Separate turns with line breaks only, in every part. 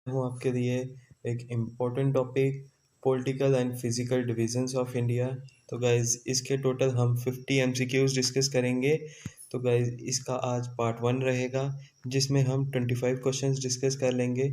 हूँ आपके लिए एक important topic, political and physical divisions of India. तो गाइज इसके टोटल हम 50 एमसीक्यूज डिस्कस करेंगे। तो गाइज इसका आज पार्ट 1 रहेगा जिसमें हम 25 क्वेश्चंस डिस्कस कर लेंगे।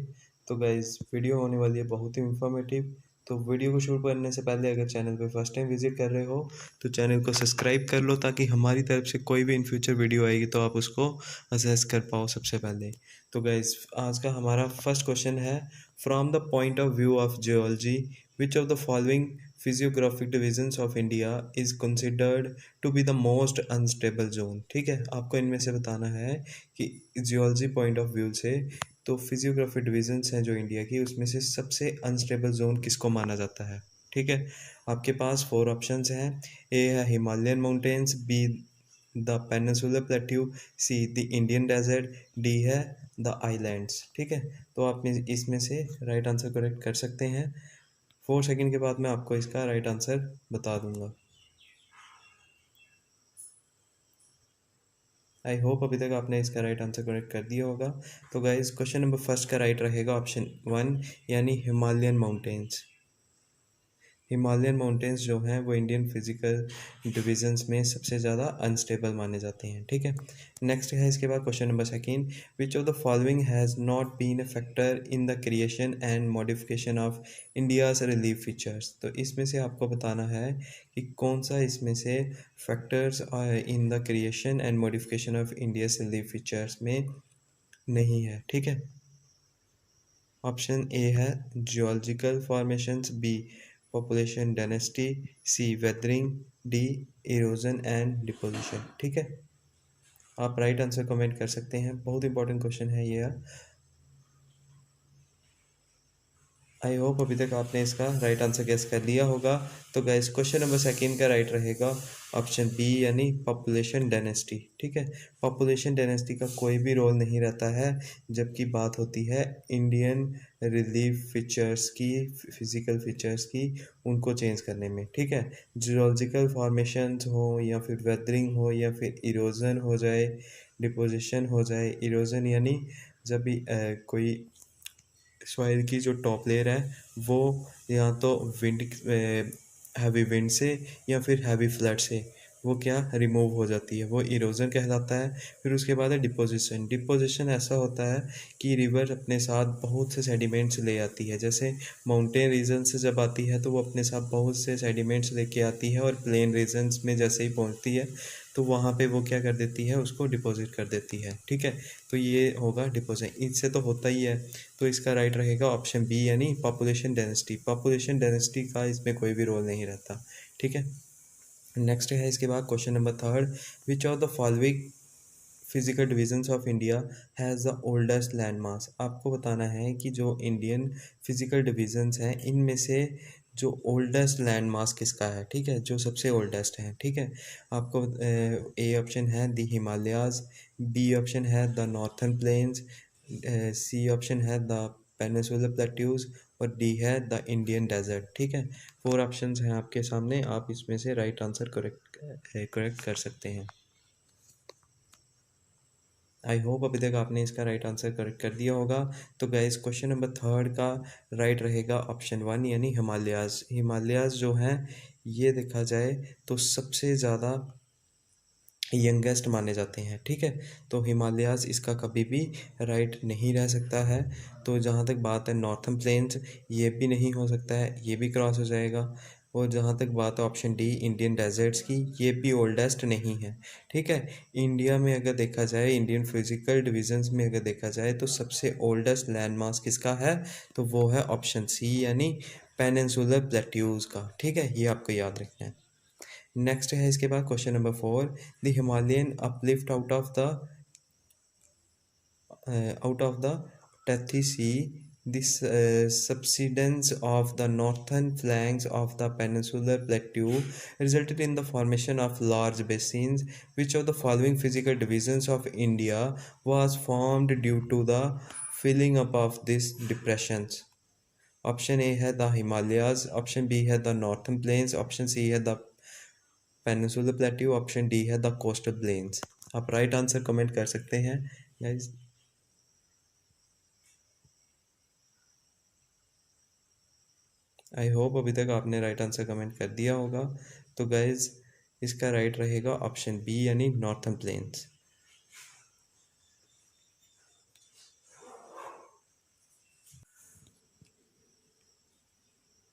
तो गाइज वीडियो होने वाली है बहुत ही इंफॉर्मेटिव। तो वीडियो को शुरू करने से पहले अगर चैनल पे फर्स्ट टाइम विजिट कर रहे हो तो चैनल को सब्सक्राइब कर लो, ताकि हमारी तरफ से कोई भी इन फ्यूचर वीडियो आएगी तो आप उसको असेस कर पाओ सबसे पहले। तो गाइज आज का हमारा फर्स्ट क्वेश्चन है, from the point of view of geology which of the following physiographic divisions of India is considered to be the most unstable zone. ठीक है, आपको इनमें से बताना है कि जियोलॉजी पॉइंट ऑफ व्यू से तो फिजियोग्राफिक डिविजन्स हैं जो इंडिया की, उसमें से सबसे अनस्टेबल जोन किसको माना जाता है। ठीक है, आपके पास 4 ऑप्शंस हैं। ए है Himalayan mountains, B the peninsular plateau, C the Indian desert, D है द आइलैंड्स। ठीक है, तो आप इसमें से राइट आंसर करेक्ट कर सकते हैं। 4 सेकंड के बाद मैं आपको इसका राइट आंसर बता दूंगा। आई होप अभी तक आपने इसका राइट आंसर करेक्ट कर दिया होगा। तो गाइस क्वेश्चन नंबर फर्स्ट का राइट रहेगा ऑप्शन 1 यानी हिमालयन माउंटेन्स। हिमालयन माउंटेन्स जो हैं वो इंडियन फिजिकल डिविजन्स में सबसे ज़्यादा अनस्टेबल माने जाते हैं। ठीक है, नेक्स्ट है इसके बाद question number second, which of the following has not been a factor in the creation and modification of India's relief features. तो इसमें से आपको बताना है कि कौन सा इसमें से factors in the creation and modification of India's relief features में नहीं है। ठीक है, ऑप्शन ए है geological formations, B population density, C weathering, D erosion and deposition. ठीक है, आप राइट आंसर कमेंट कर सकते हैं, बहुत इंपॉर्टेंट क्वेश्चन है ये। आई होप अभी तक आपने इसका राइट आंसर गेस कर लिया होगा। तो गाइस क्वेश्चन नंबर सेकंड का राइट रहेगा ऑप्शन बी यानी पॉपुलेशन डेंसिटी। ठीक है, पॉपुलेशन डेंसिटी का कोई भी रोल नहीं रहता है जबकि बात होती है इंडियन रिलीफ फीचर्स की, फिजिकल फीचर्स की, उनको चेंज करने में। ठीक है, जियोलॉजिकल फॉर्मेशंस हो या फिर वेदरिंग हो या फिर इरोजन हो जाए, डिपोजिशन हो जाए। इरोजन यानी जब भी कोई सॉइल की जो टॉप लेयर है वो या तो विंड, हैवी विंड से या फिर हैवी फ्लड से वो क्या रिमूव हो जाती है, वो इरोजन कहलाता है। फिर उसके बाद है डिपोजिशन। डिपोजिशन ऐसा होता है कि रिवर अपने साथ बहुत से सेडिमेंट्स ले आती है। जैसे माउंटेन रीजन से जब आती है तो वो अपने साथ बहुत से सेडिमेंट्स लेके आती है, और प्लेन रीजन्स में जैसे ही पहुंचती है तो वहाँ पे वो क्या कर देती है, उसको डिपॉजिट कर देती है। ठीक है, तो ये होगा डिपोजिट, इससे तो होता ही है। तो इसका राइट रहेगा ऑप्शन बी यानी पॉपुलेशन डेंसिटी। पॉपुलेशन डेंसिटी का इसमें कोई भी रोल नहीं रहता। ठीक है, नेक्स्ट है इसके बाद question number third, which of the following physical divisions of India has the oldest land mass. आपको बताना है कि जो इंडियन फिजिकल डिविजन्स हैं इनमें से जो ओल्डेस्ट लैंड मास किसका है। ठीक है, जो सबसे ओल्डेस्ट है। ठीक है, आपको ए ऑप्शन है द हिमालयाज, बी ऑप्शन है the northern plains, C option है द पेनिनसुलर प्लेट्यूज, और डी है द इंडियन डेजर्ट। ठीक है, 4 ऑप्शंस हैं आपके सामने, आप इसमें से राइट आंसर करेक्ट कर सकते हैं। आई होप अभी तक आपने इसका राइट आंसर करेक्ट कर दिया होगा। तो गाइस क्वेश्चन नंबर थर्ड का राइट रहेगा ऑप्शन 1 यानी हिमालयाज। हिमालयाज जो हैं ये देखा जाए तो सबसे ज़्यादा यंगेस्ट माने जाते हैं। ठीक है, तो हिमालयाज इसका कभी भी राइट नहीं रह सकता है। तो जहाँ तक बात है नॉर्थन प्लेन्स, ये भी नहीं हो सकता है, ये भी क्रॉस हो जाएगा। और जहाँ तक बात है ऑप्शन डी इंडियन डेजर्ट्स की, ये भी ओल्डेस्ट नहीं है। ठीक है, इंडिया में अगर देखा जाए, इंडियन फिजिकल डिविजन्स में अगर देखा जाए तो सबसे ओल्डेस्ट लैंड मास किसका है, तो वो है ऑप्शन सी यानी पेनिनसुलर प्लेट्यूज का। ठीक है, ये आपको याद रखना है। नेक्स्ट है इसके बाद question number 4, the Himalayan uplift out of the Tethys Sea, the subsidence of the northern flanks of the peninsular plateau resulted in the formation of large basins. Which of the following physical divisions of India was formed due to the filling up of these depressions? Option A है the Himalayas, option B है the northern plains, option C है the peninsular plateau, option D है the coastal plains. आप right answer comment कर सकते हैं guys. I hope अभी तक आपने राइट आंसर कमेंट कर दिया होगा। तो गाइज इसका राइट रहेगा ऑप्शन बी यानी नॉर्थर्न प्लेन्स।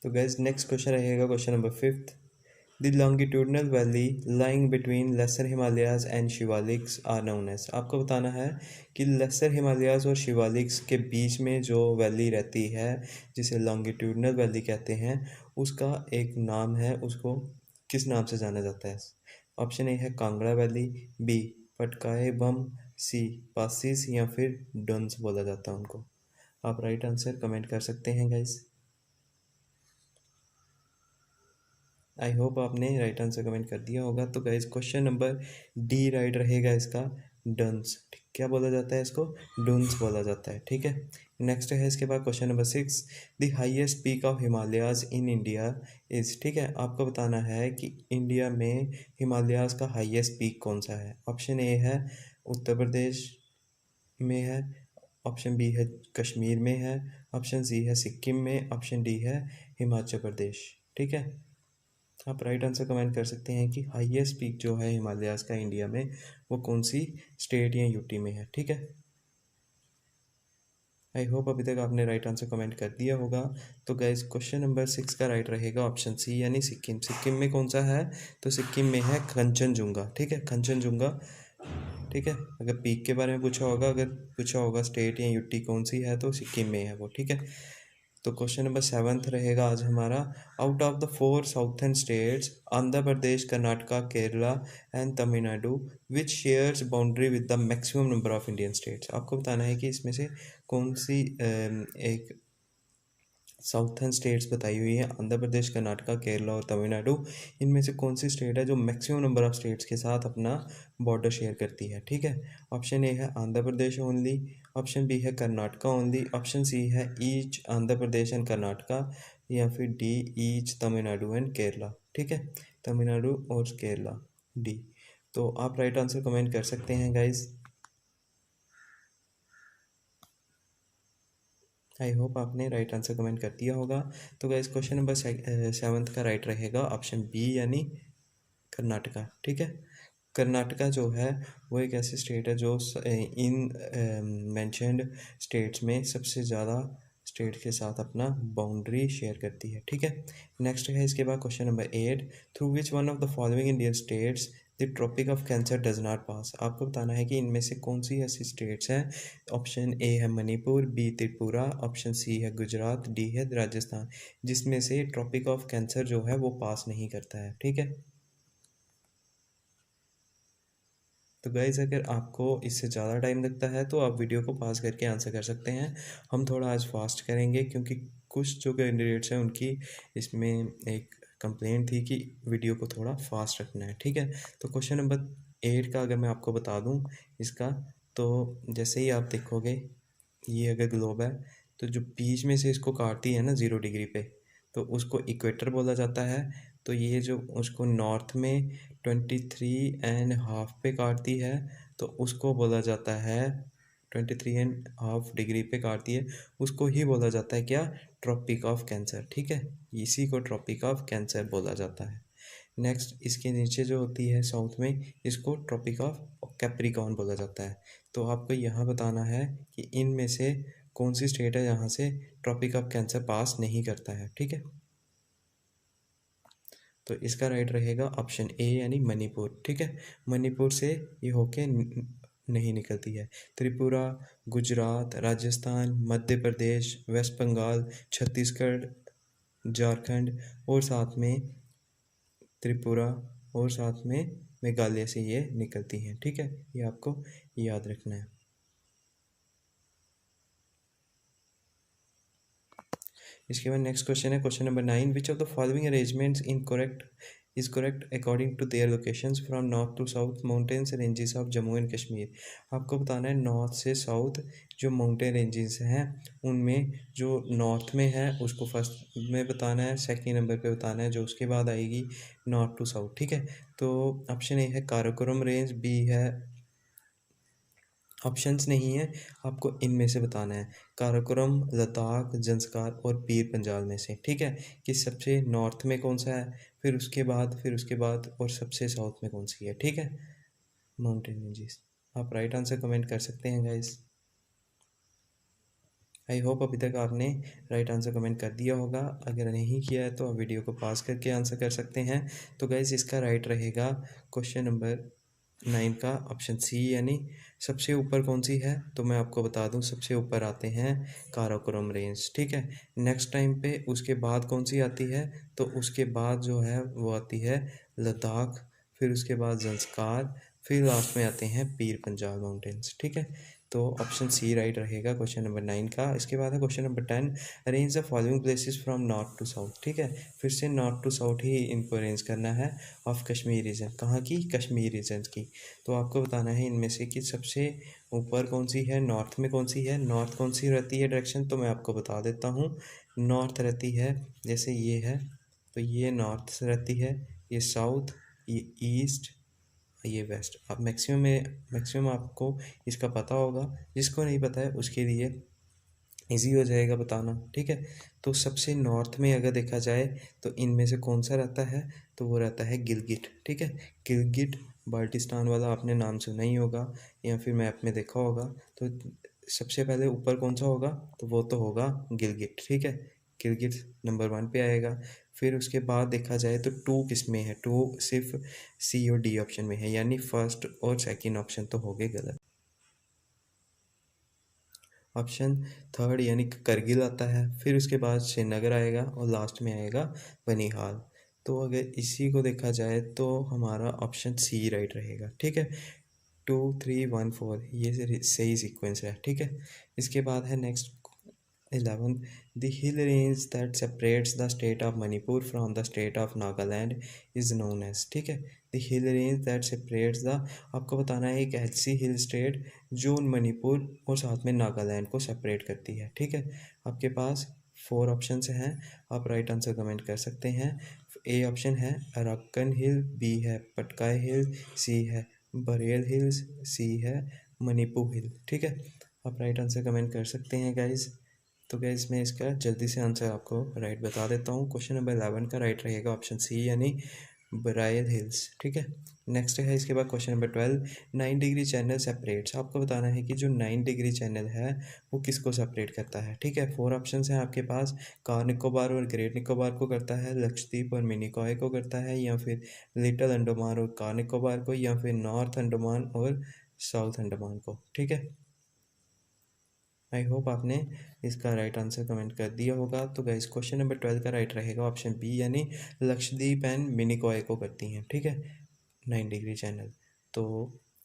तो गाइज नेक्स्ट क्वेश्चन रहेगा question number 5th। The longitudinal valley lying between lesser Himalayas and Shivaliks are known as. आपको बताना है कि लेसर हिमालयाज और शिवालिक्स के बीच में जो वैली रहती है जिसे लॉन्गिट्यूडनल वैली कहते हैं, उसका एक नाम है, उसको किस नाम से जाना जाता है? ऑप्शन ए है कांगड़ा वैली, बी पटकाए बम, सी पासिस, या फिर डंस बोला जाता है उनको। आप राइट आंसर कमेंट कर सकते हैं गाइस। आई होप आपने राइट आंसर कमेंट कर दिया होगा। तो guys question number D right रहेगा इसका, डंस। क्या बोला जाता है इसको? डंस बोला जाता है, ठीक है। नेक्स्ट है इसके बाद question number 6। The highest peak of Himalayas in India is. ठीक है, आपको बताना है कि इंडिया में हिमालयाज का हाईएस्ट पीक कौन सा है। ऑप्शन ए है उत्तर प्रदेश में है, ऑप्शन बी है कश्मीर में है, ऑप्शन सी है सिक्किम में, ऑप्शन डी है हिमाचल प्रदेश। ठीक है, आप राइट आंसर कमेंट कर सकते हैं कि हाईएस्ट पीक जो है हिमालयाज का इंडिया में वो कौन सी स्टेट या यूटी में है। ठीक है, आई होप अभी तक आपने राइट आंसर कमेंट कर दिया होगा। तो गाइस क्वेश्चन नंबर 6 का राइट रहेगा ऑप्शन सी यानी सिक्किम। सिक्किम में कौन सा है? तो सिक्किम में है कंचनजुंगा। ठीक है, कंचनजुंगा। ठीक है, अगर पीक के बारे में पूछा होगा, अगर पूछा होगा स्टेट या यूटी कौन सी है, तो सिक्किम में है वो। ठीक है, तो क्वेश्चन नंबर 7th रहेगा आज हमारा। Out of the 4 southern states Andhra Pradesh, Karnataka, Kerala and Tamil Nadu which shares boundary with the maximum number of Indian states. आपको बताना है कि इसमें से कौन सी एक साउथर्न स्टेट्स बताई हुई है, आंध्र प्रदेश, कर्नाटका, केरला और तमिलनाडु। इनमें से कौन सी स्टेट है जो मैक्सिमम नंबर ऑफ स्टेट्स के साथ अपना बॉर्डर शेयर करती है। ठीक है, ऑप्शन ए है Andhra Pradesh only, option B है कर्नाटका ओनली, ऑप्शन सी है ईच आंध्र प्रदेश एंड कर्नाटका, या फिर D each Tamil Nadu and Kerala. ठीक है, तमिलनाडु और केरला, डी। तो आप राइट आंसर कमेंट कर सकते हैं गाइज। आई होप आपने राइट आंसर कमेंट कर दिया होगा। तो गाइस क्वेश्चन नंबर 7th का राइट रहेगा ऑप्शन बी यानी कर्नाटका। ठीक है, कर्नाटका जो है वो एक ऐसी स्टेट है जो इन मेंशन्ड स्टेट्स में सबसे ज़्यादा स्टेट के साथ अपना बाउंड्री शेयर करती है। ठीक है, नेक्स्ट है इसके बाद question number 8। Through which one of the following Indian states the tropic of cancer does not pass. आपको बताना है कि इनमें से कौन सी ऐसी स्टेट्स हैं। ऑप्शन ए है Manipur, B Tripura, option C है गुजरात, डी है राजस्थान, जिसमें से ट्रॉपिक ऑफ कैंसर जो है वो पास नहीं करता है। ठीक है, तो गाइज़ अगर आपको इससे ज़्यादा टाइम लगता है तो आप वीडियो को पॉज करके आंसर कर सकते हैं। हम थोड़ा आज फास्ट करेंगे क्योंकि कुछ जो कैंडिडेट्स हैं उनकी इसमें एक कंप्लेंट थी कि वीडियो को थोड़ा फास्ट रखना है। ठीक है, तो क्वेश्चन नंबर 8 का अगर मैं आपको बता दूं इसका, तो जैसे ही आप देखोगे ये अगर ग्लोब है तो जो बीच में से इसको काटती है ना 0 डिग्री पे, तो उसको इक्वेटर बोला जाता है। तो ये जो उसको नॉर्थ में 23.5 पे काटती है तो उसको बोला जाता है, 23.5 डिग्री पे काटती है, उसको ही बोला जाता है क्या? Tropic of cancer. ठीक है, इसी को ट्रॉपिक ऑफ कैंसर बोला जाता है। नेक्स्ट इसके नीचे जो होती है साउथ में, इसको ट्रॉपिक ऑफ कैप्रिकॉर्न बोला जाता है। तो आपको यहाँ बताना है कि इनमें से कौन सी स्टेट है जहाँ से ट्रॉपिक ऑफ कैंसर पास नहीं करता है। ठीक है, तो इसका राइट रहेगा ऑप्शन ए यानी मणिपुर। ठीक है, मणिपुर से ये होके नहीं निकलती है। त्रिपुरा, गुजरात, राजस्थान, मध्य प्रदेश, वेस्ट बंगाल, छत्तीसगढ़, झारखंड और साथ में त्रिपुरा और साथ में मेघालय से ये निकलती हैं। ठीक है, ये आपको याद रखना है। इसके बाद नेक्स्ट क्वेश्चन है question number 9। Which of the following arrangements is correct according to their locations from north to south mountains ranges of Jammu and Kashmir. आपको बताना है नॉर्थ से साउथ जो माउंटेन रेंजेस हैं उनमें जो नॉर्थ में है उसको फर्स्ट में बताना है, सेकेंड नंबर पे बताना है जो उसके बाद आएगी नॉर्थ टू साउथ। ठीक है, तो ऑप्शन ए है काराकोरम रेंज, बी है ऑप्शंस नहीं है, आपको इनमें से बताना है। काराकोरम, लद्दाख, ज़ंस्कार और पीर पंजाल में से, ठीक है, कि सबसे नॉर्थ में कौन सा है, फिर उसके बाद और सबसे साउथ में कौन सी है, ठीक है, माउंटेन रेंजेस। आप राइट आंसर कमेंट कर सकते हैं गाइस। आई होप अभी तक आपने राइट आंसर कमेंट कर दिया होगा। अगर नहीं किया है तो आप वीडियो को पॉज करके आंसर कर सकते हैं। तो गाइस इसका राइट रहेगा क्वेश्चन नंबर 9 का ऑप्शन सी, यानी सबसे ऊपर कौन सी है, तो मैं आपको बता दूं सबसे ऊपर आते हैं काराकोरम रेंज, ठीक है। नेक्स्ट टाइम पे उसके बाद कौन सी आती है, तो उसके बाद जो है वो आती है लद्दाख, फिर उसके बाद ज़ंस्कार, फिर लास्ट में आते हैं पीर पंजाल माउंटेन्स, ठीक है। तो ऑप्शन सी राइट रहेगा क्वेश्चन नंबर 9 का। इसके बाद है question number 10, arrange the following places from north to south, ठीक है, फिर से नॉर्थ टू साउथ ही इनको अरेंज करना है ऑफ कश्मीर रीजन। कहाँ की? कश्मीर रीजन की। तो आपको बताना है इनमें से कि सबसे ऊपर कौन सी है, नॉर्थ में कौन सी है, नॉर्थ कौन सी रहती है डायरेक्शन, तो मैं आपको बता देता हूँ। नॉर्थ रहती है, जैसे ये है, तो ये नॉर्थ रहती है, ये साउथ, ये ईस्ट, ये वेस्ट। अब मैक्सिमम आपको इसका पता होगा, जिसको नहीं पता है उसके लिए इजी हो जाएगा बताना, ठीक है। तो सबसे नॉर्थ में अगर देखा जाए तो इनमें से कौन सा रहता है, तो वो रहता है गिलगिट, ठीक है। गिलगिट बाल्टिस्तान वाला आपने नाम सुना ही होगा या फिर मैप में देखा होगा। तो सबसे पहले ऊपर कौन सा होगा, तो वो तो होगा गिलगिट, ठीक है। गिलगिट नंबर 1 पे आएगा। फिर उसके बाद देखा जाए तो 2 किस में है, 2 सिर्फ सी और डी ऑप्शन में है, यानी फर्स्ट और सेकंड ऑप्शन तो हो गए गलत। ऑप्शन थर्ड यानी कि करगिल आता है, फिर उसके बाद श्रीनगर आएगा और लास्ट में आएगा बनिहाल। तो अगर इसी को देखा जाए तो हमारा ऑप्शन सी राइट रहेगा, ठीक है। 2 3 1 4 ये सही सीक्वेंस है, ठीक है। इसके बाद है next 11, the hill range that separates the state of Manipur from the state of Nagaland is known as, ठीक है। the hill range that separates the, आपको बताना है एक ऐसी हिल स्टेट जो मणिपुर और साथ में नागालैंड को सेपरेट करती है, ठीक है। आपके पास 4 ऑप्शंस हैं, आप राइट आंसर कमेंट कर सकते हैं। ए ऑप्शन है अराक्कन हिल, बी है पटकाई हिल, सी है बरेल हिल्स, सी है मणिपुर हिल, ठीक है। आप राइट आंसर कमेंट कर सकते हैं गाइज। तो गैस मैं इसका जल्दी से आंसर आपको राइट बता देता हूँ। क्वेश्चन नंबर 11 का राइट रहेगा ऑप्शन सी, यानी बराइल हिल्स, ठीक है। नेक्स्ट है इसके बाद question number 12, 9 degree channel separates. आपको बताना है कि जो 9 डिग्री चैनल है वो किसको सेपरेट करता है, ठीक है। 4 ऑप्शंस हैं आपके पास, कार निकोबार और ग्रेट निकोबार को करता है, लक्षद्वीप और मिनिकॉय को करता है, या फिर लिटिल अंडमान और कार निकोबार को, या फिर नॉर्थ अंडमान और साउथ अंडमान को, ठीक है। आई होप आपने इसका राइट आंसर कमेंट कर दिया होगा। तो गाइस क्वेश्चन नंबर 12 का राइट रहेगा ऑप्शन बी, यानी लक्षद्वीप एंड मिनिकॉय को करती हैं, ठीक है, 9 डिग्री चैनल। तो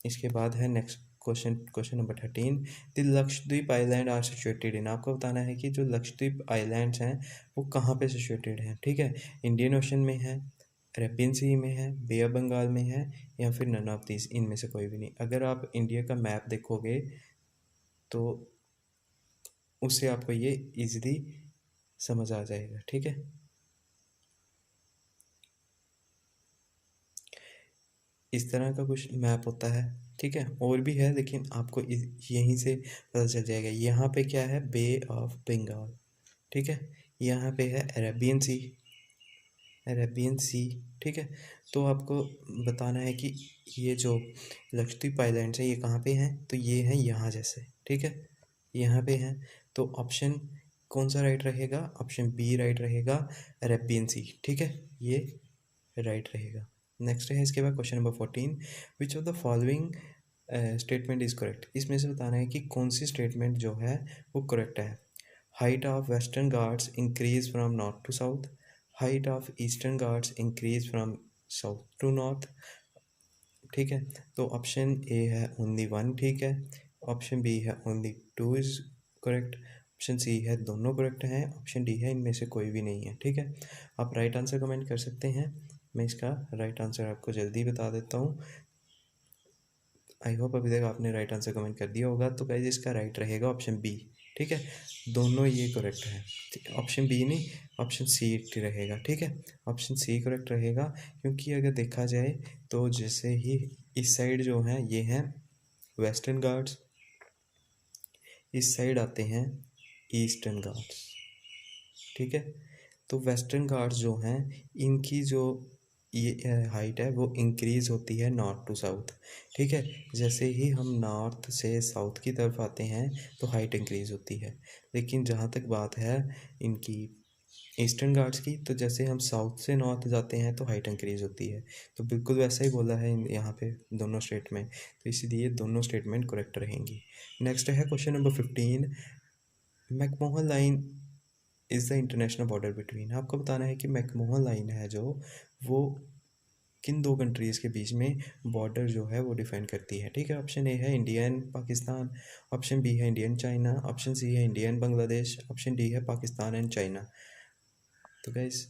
इसके बाद है next question number 13, the Lakshadweep island are situated in. आपको बताना है कि जो लक्षद्वीप आइलैंड्स हैं वो कहाँ पे सिचुएटेड हैं, ठीक है। इंडियन ओशन में है, अरेबियन सी में है, बे ऑफ बंगाल में है, या फिर नन ऑफ दिस, इनमें से कोई भी नहीं। अगर आप इंडिया का मैप देखोगे तो उससे आपको ये इजीली समझ आ जाएगा, ठीक है। इस तरह का कुछ मैप होता है, ठीक है, और भी है लेकिन आपको यहीं से पता चल जाएगा। यहाँ पे क्या है, बे ऑफ बंगाल, ठीक है। यहाँ पे है अरेबियन सी, ठीक है। तो आपको बताना है कि ये जो लक्षद्वीप आइलैंड्स हैं ये कहाँ पे हैं, तो ये हैं यहाँ जैसे, ठीक है, यहाँ पे हैं। तो ऑप्शन कौन सा राइट रहेगा, ऑप्शन बी राइट रहेगा, अरेबियन सी, ठीक है, ये राइट रहेगा। नेक्स्ट है इसके बाद question number 14, which of the following statement is correct. इसमें से बताना है कि कौन सी स्टेटमेंट जो है वो करेक्ट है। Height of western Ghats increase from north to south, height of eastern Ghats increase from south to north, ठीक है। तो ऑप्शन ए है ओनली 1, ठीक है। ऑप्शन बी है only 2 is correct, option C है दोनों करेक्ट हैं, ऑप्शन डी है इनमें से कोई भी नहीं है, ठीक है। आप राइट आंसर कमेंट कर सकते हैं। मैं इसका राइट आंसर आपको जल्दी बता देता हूँ। आई होप अभी तक आपने राइट आंसर कमेंट कर दिया होगा। तो गाइस इसका राइट रहेगा ऑप्शन बी, ठीक है, दोनों ये करेक्ट है। ऑप्शन बी नहीं, ऑप्शन सी रहेगा, ठीक है, ऑप्शन सी करेक्ट रहेगा। क्योंकि अगर देखा जाए तो जैसे ही इस साइड जो है ये हैं वेस्टर्न घाट्स, इस साइड आते हैं ईस्टर्न घाट्स, ठीक है। तो वेस्टर्न घाट्स जो हैं इनकी जो ये हाइट है वो इंक्रीज़ होती है नॉर्थ टू साउथ, ठीक है। जैसे ही हम नॉर्थ से साउथ की तरफ आते हैं तो हाइट इंक्रीज़ होती है। लेकिन जहाँ तक बात है इनकी ईस्टर्न घाट्स की, तो जैसे हम साउथ से नॉर्थ जाते हैं तो हाइट इंक्रीज़ होती है। तो बिल्कुल वैसा ही बोला है यहाँ पे दोनों स्टेट में, तो इसीलिए दोनों स्टेटमेंट करेक्ट रहेंगी। नेक्स्ट है question number 15, McMahon line is the international border between. आपको बताना है कि मैकमोहन लाइन है जो वो किन दो कंट्रीज़ के बीच में बॉर्डर जो है वो डिफाइन करती है, ठीक है। ऑप्शन ए है India and Pakistan, option B है इंडियन चाइना, ऑप्शन सी है India and Bangladesh, option D है पाकिस्तान एंड चाइना। तो गाइज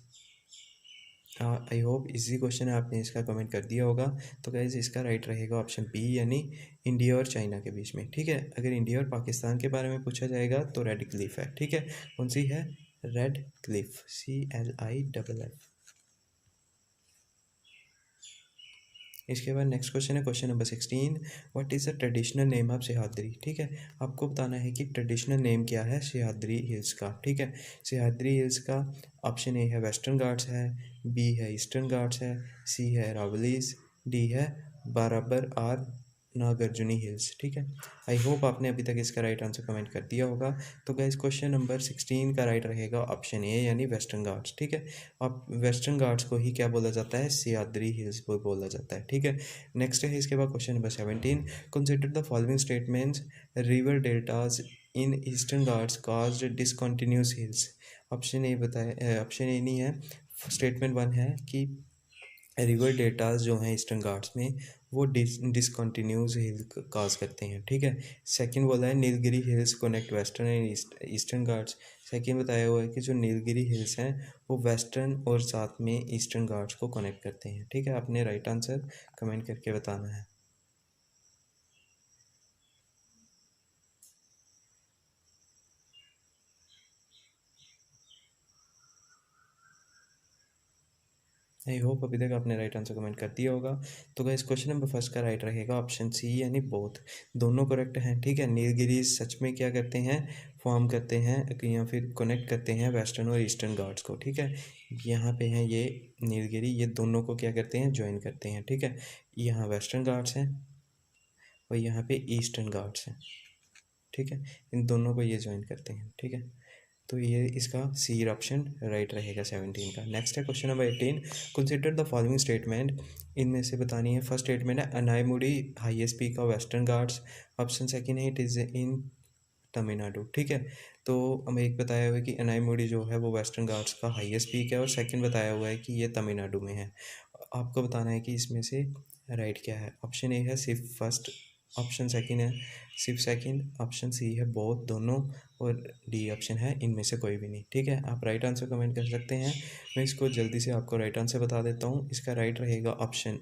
आई होप इसी क्वेश्चन आपने इसका कमेंट कर दिया होगा। तो गाइज इसका राइट रहेगा ऑप्शन बी, यानी इंडिया और चाइना के बीच में, ठीक है। अगर इंडिया और पाकिस्तान के बारे में पूछा जाएगा तो रेड क्लिफ है, ठीक है। कौन सी है? Red Cliff, CLIFF। इसके बाद नेक्स्ट क्वेश्चन है question number 16, what is the traditional name of Sahyadri, ठीक है। आपको बताना है कि ट्रेडिशनल नेम क्या है सह्याद्री हिल्स का, ठीक है। सह्याद्री हिल्स का ऑप्शन ए है वेस्टर्न घाट्स है, बी है ईस्टर्न घाट्स है, सी है अरावलीज, डी है बाराबर आर नागार्जुनी हिल्स, ठीक है। आई होप आपने अभी तक इसका राइट आंसर कमेंट कर दिया होगा। तो गाइस क्वेश्चन नंबर 16 का राइट रहेगा ऑप्शन ए, यानी वेस्टर्न घाट्स, ठीक है। अब वेस्टर्न घाट्स को ही क्या बोला जाता है? सह्याद्री हिल्स को बोला जाता है, ठीक है। नेक्स्ट है इसके बाद question number 17, consider the following statements, river deltas in eastern Ghats caused discontinuous hills. Option A बताए, ऑप्शन ए नहीं है, स्टेटमेंट 1 है कि रिवर डेल्टाज जो हैं ईस्टर्न घाट्स में वो डिसकंटिन्यूस हिल काज करते हैं, ठीक है। सेकंड बोला है Nilgiri hills connect western and eastern Ghats. Second बताया हुआ है कि जो नीलगिरी हिल्स हैं वो वेस्टर्न और साथ में ईस्टर्न घाट्स को कनेक्ट करते हैं, ठीक है। आपने राइट आंसर कमेंट करके बताना है। आई होप अभी तक आपने राइट आंसर कमेंट कर दिया होगा। तो गाइस क्वेश्चन नंबर फर्स्ट का राइट रहेगा ऑप्शन सी, यानी बोथ, दोनों करेक्ट हैं, ठीक है। नीलगिरी सच में क्या करते हैं? फॉर्म करते हैं या फिर कनेक्ट करते हैं वेस्टर्न और ईस्टर्न घाट्स को, ठीक है। यहाँ पे हैं ये नीलगिरी, ये दोनों को क्या करते हैं? ज्वाइन करते हैं, ठीक है। यहाँ वेस्टर्न घाट्स हैं और यहाँ पे ईस्टर्न घाट्स हैं, ठीक है। इन दोनों को ये ज्वाइन करते हैं, ठीक है। तो ये इसका सी ऑप्शन राइट रहेगा 17 का। नेक्स्ट है question number 18, consider the following statement. इनमें से बतानी है। फर्स्ट स्टेटमेंट है Anamudi highest peak of western Ghats, option second है इट इज़ इन तमिलनाडु, ठीक है। तो हमें एक बताया हुआ है कि अनाईमुड़ी जो है वो वेस्टर्न घाट्स का हाईएस्ट पीक है, और सेकंड बताया हुआ है कि ये तमिलनाडु में है। आपको बताना है कि इसमें से राइट क्या है। ऑप्शन ए है सिर्फ फर्स्ट, ऑप्शन सेकंड है सिर्फ सेकंड, ऑप्शन सी है बोथ, दोनों, और डी ऑप्शन है इनमें से कोई भी नहीं, ठीक है। आप राइट आंसर कमेंट कर सकते हैं। मैं इसको जल्दी से आपको राइट आंसर बता देता हूँ। इसका राइट रहेगा ऑप्शन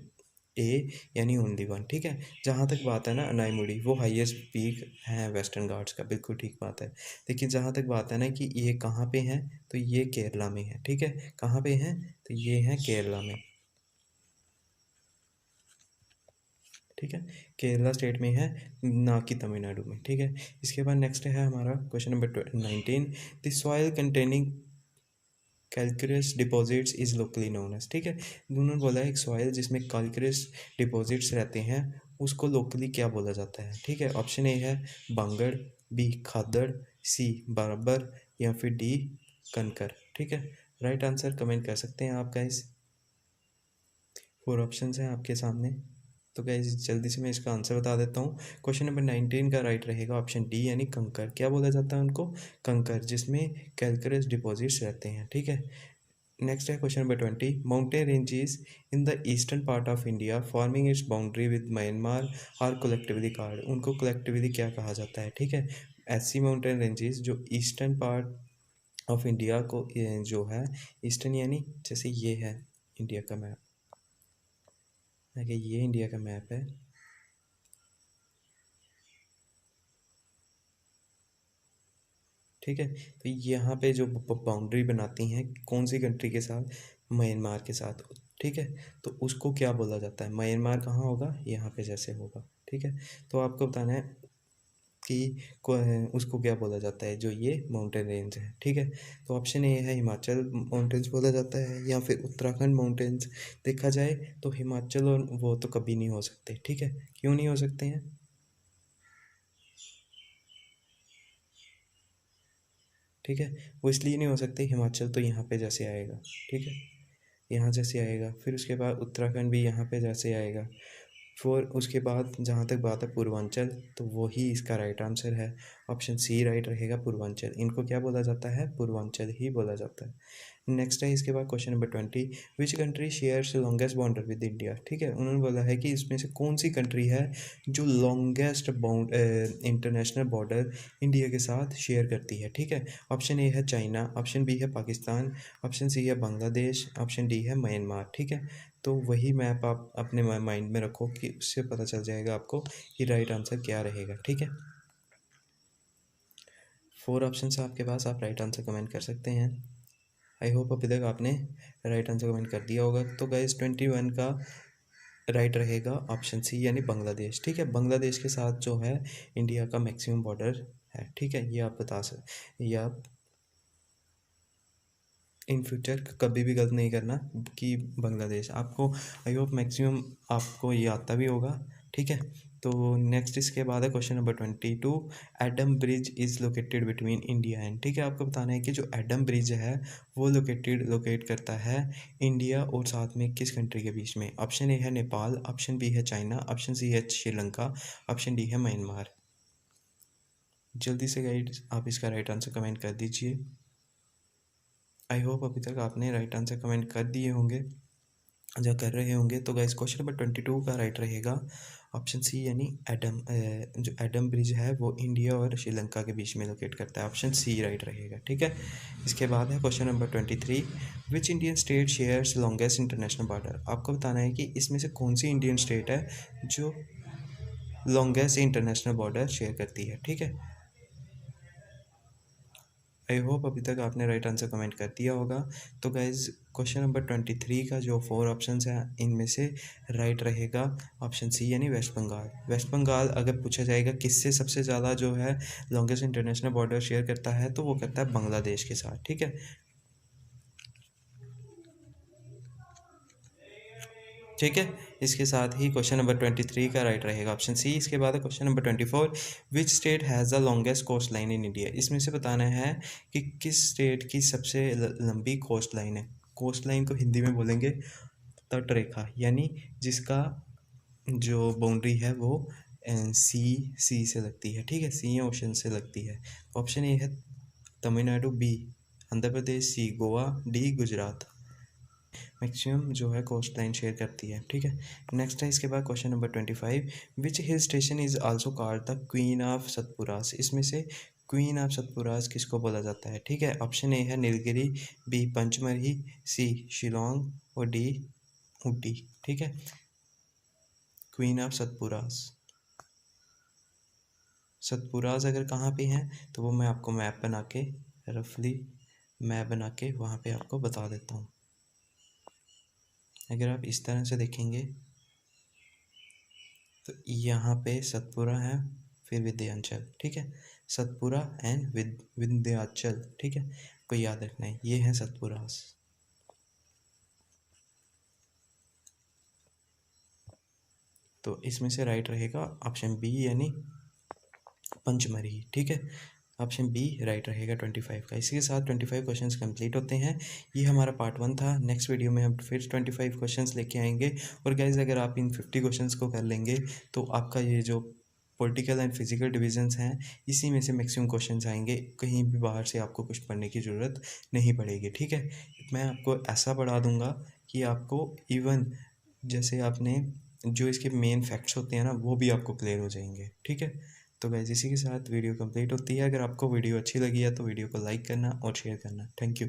ए, यानी ओनली वन, ठीक है। जहाँ तक बात है ना अनाईमुड़ी वो हाईएस्ट पीक है वेस्टर्न घाट्स का, बिल्कुल ठीक बात है। लेकिन जहाँ तक बात है ना कि ये कहाँ पे हैं, तो ये केरला में है, ठीक है। कहाँ पे हैं? तो ये हैं केरला में, ठीक है। केरला स्टेट में है, ना कि तमिलनाडु में, ठीक है। इसके बाद नेक्स्ट है हमारा question number 19, the soil containing calcareous deposits is locally known as, ठीक है। उन्होंने बोला है एक सॉइल जिसमें कैल्कुरस डिपॉजिट्स रहते हैं उसको लोकली क्या बोला जाता है, ठीक है। ऑप्शन ए है बांगड़, बी खादड़, सी बराबर, या फिर डी कनकर, ठीक है। राइट आंसर कमेंट कर सकते हैं आप गाइस। 4 ऑप्शंस हैं आपके सामने। तो गाइस जल्दी से मैं इसका आंसर बता देता हूँ। क्वेश्चन नंबर 19 का राइट रहेगा ऑप्शन डी, यानी कंकर। क्या बोला जाता है उनको? कंकर, जिसमें कैल्कुरस डिपॉजिट्स रहते हैं, ठीक है। नेक्स्ट है question number 20, mountain ranges in the eastern part of India forming its boundary with Myanmar are collectively called. उनको कलेक्टिवली क्या कहा जाता है, ठीक है। ऐसी माउंटेन रेंजेस जो ईस्टर्न पार्ट ऑफ इंडिया को जो है ईस्टर्न, यानी जैसे ये है इंडिया का मैप, देखिए ये इंडिया का मैप है, ठीक है। तो यहाँ पे जो बाउंड्री बनाती हैं कौन सी कंट्री के साथ? म्यांमार के साथ, ठीक है। तो उसको क्या बोला जाता है? म्यांमार कहाँ होगा? यहाँ पे जैसे होगा, ठीक है। तो आपको बताना है कि उसको क्या बोला जाता है जो ये माउंटेन रेंज है, ठीक है। तो ऑप्शन ए है हिमाचल माउंटेन्स बोला जाता है, या फिर उत्तराखंड माउंटेन्स। देखा जाए तो हिमाचल और वो तो कभी नहीं हो सकते, ठीक है। क्यों नहीं हो सकते हैं? ठीक है, वो इसलिए नहीं हो सकते, हिमाचल तो यहाँ पे जैसे आएगा, ठीक है, यहाँ जैसे आएगा, फिर उसके बाद उत्तराखंड भी यहाँ पे जैसे आएगा। फिर उसके बाद जहाँ तक बात है पूर्वांचल, तो वही इसका राइट आंसर है। ऑप्शन सी राइट रहेगा, पूर्वांचल। इनको क्या बोला जाता है? पूर्वांचल ही बोला जाता है। नेक्स्ट है इसके बाद question number 20, which country shares longest border with India, ठीक है। उन्होंने बोला है कि इसमें से कौन सी कंट्री है जो लॉन्गेस्ट इंटरनेशनल बॉर्डर इंडिया के साथ शेयर करती है, ठीक है। ऑप्शन ए है चाइना, ऑप्शन बी है पाकिस्तान, ऑप्शन सी है बांग्लादेश, ऑप्शन डी है म्यांमार, ठीक है। तो वही मैप आप अपने माइंड में रखो कि उससे पता चल जाएगा आपको कि राइट आंसर क्या रहेगा, ठीक है। 4 ऑप्शन है आपके पास, आप राइट आंसर कमेंट कर सकते हैं। आई होप अभी तक आपने राइट आंसर कमेंट कर दिया होगा। तो गाइस 21 का राइट रहेगा ऑप्शन सी यानी बांग्लादेश, ठीक है। बांग्लादेश के साथ जो है इंडिया का मैक्सिमम बॉर्डर है, ठीक है। ये आप बता सकते, ये आप इन फ्यूचर कभी भी गलत नहीं करना कि बांग्लादेश आपको, आई होप मैक्सिमम आपको ये आता भी होगा, ठीक है। तो नेक्स्ट इसके बाद है question number 22, Adam bridge is located between India and, ठीक है। आपको बताना है कि जो एडम ब्रिज है वो लोकेट करता है इंडिया और साथ में किस कंट्री के बीच में। ऑप्शन ए है नेपाल, ऑप्शन बी है चाइना, ऑप्शन सी है श्रीलंका, ऑप्शन डी है म्यांमार। जल्दी से गाइड आप इसका राइट आंसर कमेंट कर दीजिए। आई होप अभी तक आपने राइट आंसर कमेंट कर दिए होंगे, जो कर रहे होंगे। तो गाइस क्वेश्चन नंबर 22 का राइट रहेगा ऑप्शन सी यानी एडम, जो एडम ब्रिज है वो इंडिया और श्रीलंका के बीच में लोकेट करता है। ऑप्शन सी राइट रहेगा, ठीक है। इसके बाद है question number 23, which Indian state shares longest international border. आपको बताना है कि इसमें से कौन सी इंडियन स्टेट है जो लॉन्गेस्ट इंटरनेशनल बॉर्डर शेयर करती है, ठीक है। आई होप अभी तक आपने राइट आंसर कमेंट कर दिया होगा। तो गाइज क्वेश्चन नंबर 23 का जो 4 ऑप्शंस हैं इनमें से राइट रहेगा ऑप्शन सी यानी वेस्ट बंगाल। वेस्ट बंगाल अगर पूछा जाएगा किससे सबसे ज़्यादा जो है लॉन्गेस्ट इंटरनेशनल बॉर्डर शेयर करता है, तो वो करता है बांग्लादेश के साथ, ठीक है। ठीक है, इसके साथ ही क्वेश्चन नंबर 23 का राइट रहेगा ऑप्शन सी। इसके बाद question number 24, which state has the longest coast line in India. इसमें से बताना है कि किस स्टेट की सबसे लंबी कोस्ट लाइन है। कोस्ट लाइन को हिंदी में बोलेंगे तट रेखा, यानी जिसका जो बाउंड्री है वो सी से लगती है, ठीक है, सी ओशन से लगती है। ऑप्शन ए है तमिलनाडु, बी आंध्र प्रदेश, सी गोवा, डी गुजरात। मैक्सिमम जो है कोस्ट लाइन शेयर करती है, ठीक है। नेक्स्ट है इसके बाद question number 25, which hill station is also called the queen of Satpuras. इसमें से क्वीन ऑफ सतपुरास किसको बोला जाता है, ठीक है। ऑप्शन ए है नीलगिरी, बी पंचमढ़ी, सी शिलोंग और डी ऊटी, ठीक है। क्वीन ऑफ सतपुरास, सतपुरास अगर कहाँ पे हैं तो वो मैं आपको मैप बना के रफली मैप बना के वहाँ पे आपको बता देता हूँ। अगर आप इस तरह से देखेंगे तो यहाँ पे सतपुरा है, फिर विंध्याचल, ठीक है। सतपुरा एंड विंध्याचल, ठीक है, को याद रखना है, ये है सतपुरास। तो इसमें से राइट रहेगा ऑप्शन बी यानी पंचमढ़ी, ठीक है। ऑप्शन बी राइट रहेगा 25 का। इसी के साथ 25 क्वेश्चंस कंप्लीट होते हैं। ये हमारा पार्ट 1 था। नेक्स्ट वीडियो में हम फिर 25 क्वेश्चंस लेके आएंगे। और गाइज अगर आप इन 50 क्वेश्चंस को कर लेंगे तो आपका ये जो पॉलिटिकल एंड फिजिकल डिविजन्स हैं इसी में से मैक्सिमम क्वेश्चंस आएंगे, कहीं भी बाहर से आपको कुछ पढ़ने की ज़रूरत नहीं पड़ेगी, ठीक है। मैं आपको ऐसा पढ़ा दूंगा कि आपको इवन जैसे आपने जो इसके मेन फैक्ट्स होते हैं ना वो भी आपको क्लियर हो जाएंगे, ठीक है। तो गाइस इसी के साथ वीडियो कंप्लीट होती है। अगर आपको वीडियो अच्छी लगी है तो वीडियो को लाइक करना और शेयर करना। Thank you.